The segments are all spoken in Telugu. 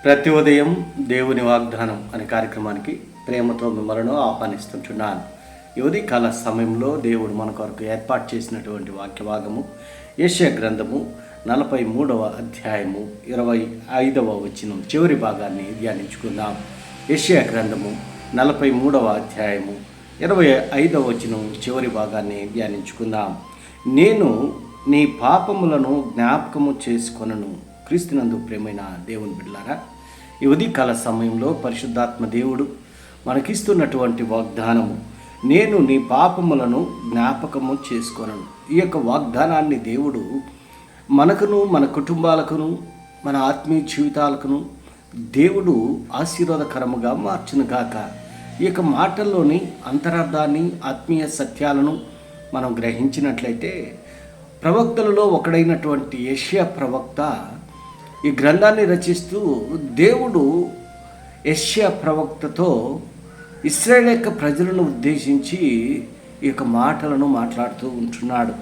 ప్రతి ఉదయం దేవుని వాగ్దానం అనే కార్యక్రమానికి ప్రేమతో మిమ్మల్ని ఆహ్వానిస్తుంటున్నాను. ఈ ఉదయకాల సమయంలో దేవుడు మన కొరకు ఏర్పాటు చేసినటువంటి వాక్య భాగము యెషయా గ్రంథము 43వ అధ్యాయము 25వ వచనం చివరి భాగాన్ని ధ్యానించుకుందాం. యెషయా గ్రంథము 43వ అధ్యాయము 25వ వచనం చివరి భాగాన్ని ధ్యానించుకుందాం. నేను నీ పాపములను జ్ఞాపకము చేసుకొనను. క్రీస్తునందు ప్రేమైన దేవుని బిడ్డలారా, ఈ ఉదయకాల సమయంలో పరిశుద్ధాత్మ దేవుడు మనకిస్తున్నటువంటి వాగ్దానము, నేను నీ పాపములను జ్ఞాపకము చేసుకొనను. ఈ యొక్క వాగ్దానాన్ని దేవుడు మనకును, మన కుటుంబాలకును, మన ఆత్మీయ జీవితాలకును దేవుడు ఆశీర్వాదకరముగా మార్చునుగాక. ఈ యొక్క మాటల్లోని అంతరార్థాన్ని, ఆత్మీయ సత్యాలను మనం గ్రహించినట్లయితే, ప్రవక్తలలో ఒకడైనటువంటి యెషయా ప్రవక్త ఈ గ్రంథాన్ని రచిస్తూ దేవుడు యెషయా ప్రవక్తతో ఇశ్రాయేలు యొక్క ప్రజలను ఉద్దేశించి ఈ యొక్క మాటలను మాట్లాడుతూ ఉంటున్నాడు.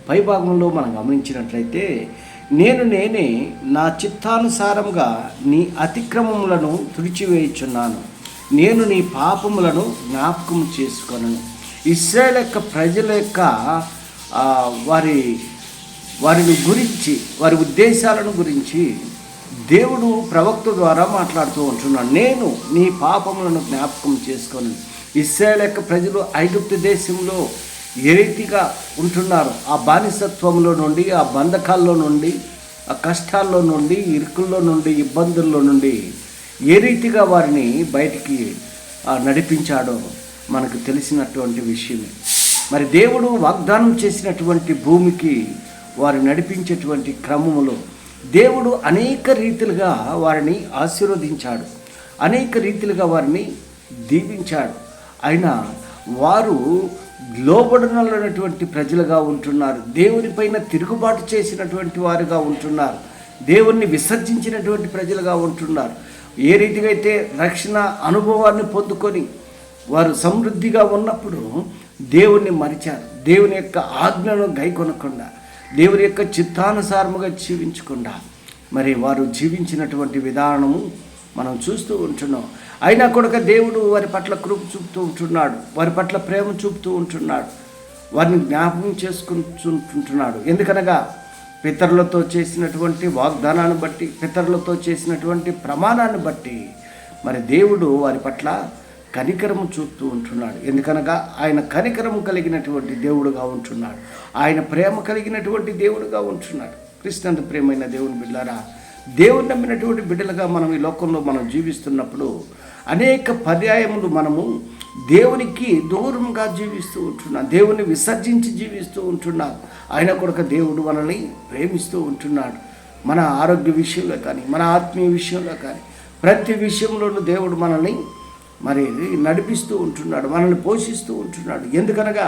పైభాగంలో మనం గమనించినట్లయితే, నేనే నా చిత్తానుసారంగా నీ అతిక్రమములను తుడిచివేయుచున్నాను, నేను నీ పాపములను జ్ఞాపకం చేసుకొనను. ఇశ్రాయేలు యొక్క ప్రజల యొక్క వారిని గురించి, వారి ఉద్దేశాలను గురించి దేవుడు ప్రవక్త ద్వారా మాట్లాడుతూ ఉంటున్నాడు. నేను నీ పాపములను జ్ఞాపకం చేసుకొని, ఇశ్రాయేలు యొక్క ప్రజలు ఐగుప్తు దేశంలో ఏ రీతిగా ఉంటున్నారు, ఆ బానిసత్వంలో నుండి, ఆ బంధకాల్లో నుండి, ఆ కష్టాల్లో నుండి, ఇరుకుల్లో నుండి, ఇబ్బందుల్లో నుండి ఏ రీతిగా వారిని బయటికి నడిపించాడో మనకు తెలిసినటువంటి విషయమే. మరి దేవుడు వాగ్దానం చేసినటువంటి భూమికి వారు నడిపించేటువంటి క్రమములో దేవుడు అనేక రీతిలుగా వారిని ఆశీర్వదించాడు, అనేక రీతిలుగా వారిని దీవించాడు. అయినా వారు లోబడనటువంటి ప్రజలుగా ఉంటున్నారు, దేవునిపైన తిరుగుబాటు చేసినటువంటి వారుగా ఉంటున్నారు, దేవుణ్ణి విసర్జించినటువంటి ప్రజలుగా ఉంటున్నారు. ఏ రీతిగా అయితే రక్షణ అనుభవాన్ని పొందుకొని వారు సమృద్ధిగా ఉన్నప్పుడు దేవుణ్ణి మరిచారు, దేవుని యొక్క ఆజ్ఞను గైకొనకుండా, దేవుని యొక్క చిత్తానుసారముగా జీవించకుండా మరి వారు జీవించినటువంటి విధానము మనం చూస్తూ ఉంటున్నాం. అయినా కూడా దేవుడు వారి పట్ల కృప చూపుతూ ఉంటున్నాడు, వారి పట్ల ప్రేమ చూపుతూ ఉంటున్నాడు, వారిని జ్ఞాపకం చేసుకుంటుంటున్నాడు. ఎందుకనగా పితరులతో చేసినటువంటి వాగ్దానాన్ని బట్టి, పితరులతో చేసినటువంటి ప్రమాణాన్ని బట్టి మరి దేవుడు వారి పట్ల కనికరము చూపుతూ ఉంటున్నాడు. ఎందుకనగా ఆయన కనికరము కలిగినటువంటి దేవుడుగా ఉంటున్నాడు, ఆయన ప్రేమ కలిగినటువంటి దేవుడుగా ఉంటున్నాడు. క్రీస్తునందు ప్రేమైన దేవుని బిడ్డలారా, దేవుని నమ్మినటువంటి బిడ్డలుగా మనం ఈ లోకంలో మనం జీవిస్తున్నప్పుడు అనేక పర్యాయములు మనము దేవునికి దూరంగా జీవిస్తూ ఉంటున్నాం, దేవుని విసర్జించి జీవిస్తూ ఉంటున్నాం. ఆయన కొరకు దేవుడు మనల్ని ప్రేమిస్తూ ఉంటున్నాడు. మన ఆరోగ్య విషయంలో కానీ, మన ఆత్మీయ విషయంలో కానీ, ప్రతి విషయంలోనూ దేవుడు మనల్ని మరి నడిపిస్తూ ఉంటున్నాడు, మనల్ని పోషిస్తూ ఉంటున్నాడు. ఎందుకనగా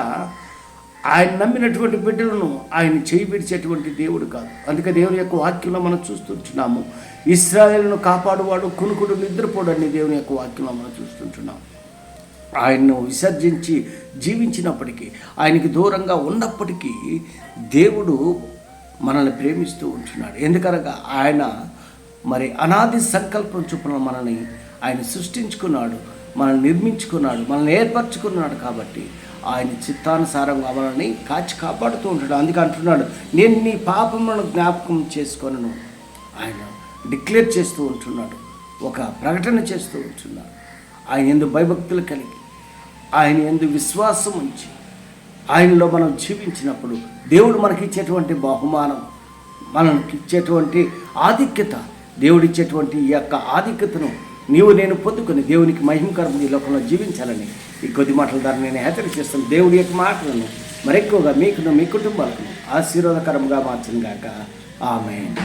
ఆయన నమ్మినటువంటి బిడ్డలను ఆయన చేయి విడిచేటువంటి దేవుడు కాదు. అందుకే దేవుని యొక్క వాక్యంలో మనం చూస్తుంటున్నాము, ఇశ్రాయేలును కాపాడువాడు కునుకుడు నిద్రపోడు అని దేవుని యొక్క వాక్యంలో మనం చూస్తుంటున్నాం. ఆయన్ను విసర్జించి జీవించినప్పటికీ, ఆయనకి దూరంగా ఉన్నప్పటికీ దేవుడు మనల్ని ప్రేమిస్తూ ఉంటున్నాడు. ఎందుకనగా ఆయన మరి అనాది సంకల్పం చొప్పున మనల్ని ఆయన సృష్టించుకున్నాడు, మనల్ని నిర్మించుకున్నాడు, మనల్ని ఏర్పరచుకున్నాడు. కాబట్టి ఆయన చిత్తానుసారంగా మనల్ని కాపాడుతూ ఉంటాడు. అందుకే అంటున్నాడు, నేను నీ పాపములను జ్ఞాపకం చేసుకొనను. ఆయన డిక్లేర్ చేస్తూ ఉంటున్నాడు, ఒక ప్రకటన చేస్తూ ఉంటున్నాడు. ఆయన యందు భయభక్తులు కలిగి, ఆయన యందు విశ్వాసం ఉంచి, ఆయనలో మనం జీవించినప్పుడు దేవుడు మనకిచ్చేటువంటి బహుమానం, మనకి ఇచ్చేటువంటి ఆధిక్యత, దేవుడిచ్చేటువంటి ఈ యొక్క ఆధిక్యతను నీవు నేను పొందుకొని దేవునికి మహిమకరం ఈ లోకంలో జీవించాలని ఈ కొద్ది మాటల ద్వారా నేను హెచ్చరిస్తాను. దేవుడి యొక్క మాటలను మరెక్కువగా మీకును, మీ కుటుంబాలను ఆశీర్వాదకరంగా మార్చును గాక. ఆమేన్.